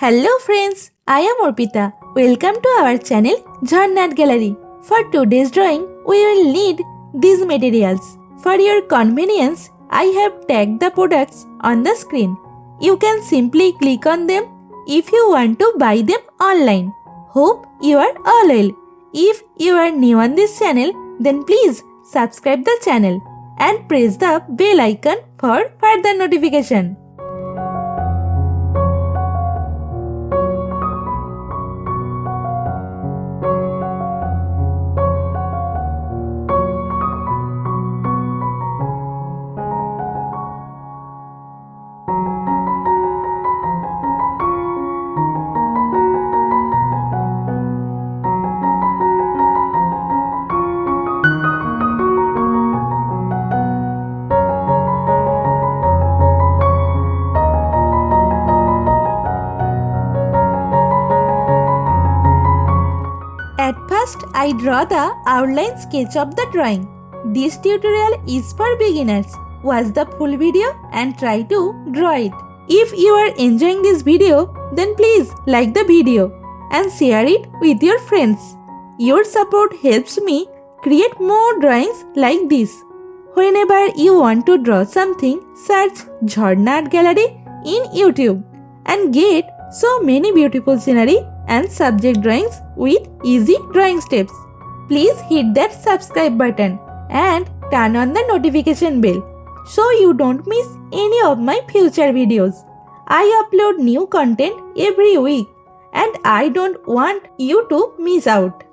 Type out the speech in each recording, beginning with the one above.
Hello friends, I am Arpita. Welcome to our channel Jharna Gallery. For today's drawing, we will need these materials. For your convenience, I have tagged the products on the screen. You can simply click on them if you want to buy them online. Hope you are all well. If you are new on this channel, then please subscribe the channel and press the bell icon for further notification. At first, I draw the outline sketch of the drawing. This tutorial is for beginners. Watch the full video and try to draw it. If you are enjoying this video, then please like the video and share it with your friends. Your support helps me create more drawings like this. Whenever you want to draw something, search Jharna Art Gallery in YouTube and get so many beautiful scenery and subject drawings with easy drawing steps. Please hit that subscribe button and turn on the notification bell so you don't miss any of my future videos. I upload new content every week and I don't want you to miss out.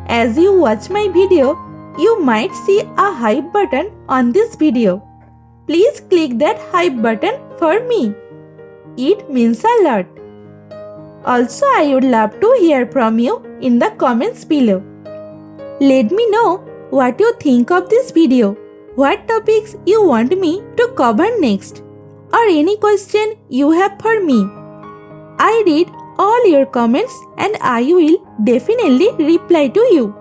As you watch my video, you might see a hype button on this video. Please click that hype button for me. It means a lot. Also, I would love to hear from you in the comments below. Let me know what you think of this video, what topics you want me to cover next, or any question you have for me. I read all your comments and I will definitely reply to you.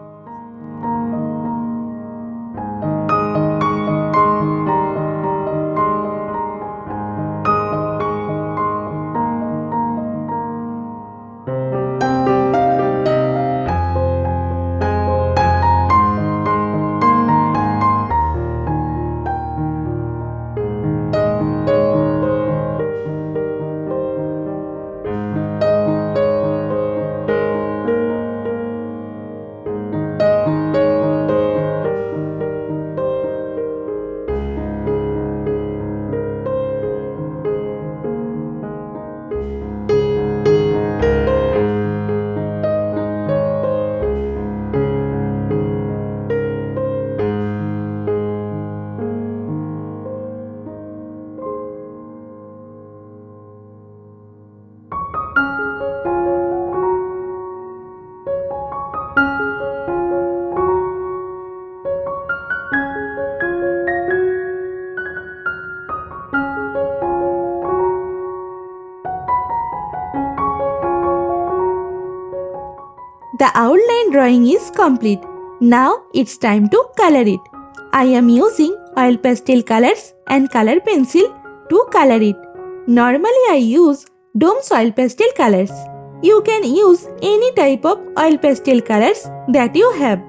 The outline drawing is complete. Now it's time to color it. I am using oil pastel colors and color pencil to color it. Normally I use Dome's oil pastel colors. You can use any type of oil pastel colors that you have.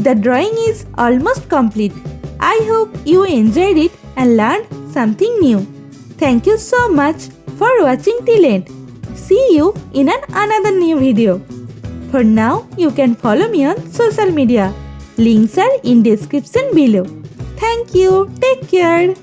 The drawing is almost complete. I hope you enjoyed it and learned something new. Thank you so much for watching till end. See you in another new video. For now, you can follow me on social media. Links are in description below. Thank you. Take care.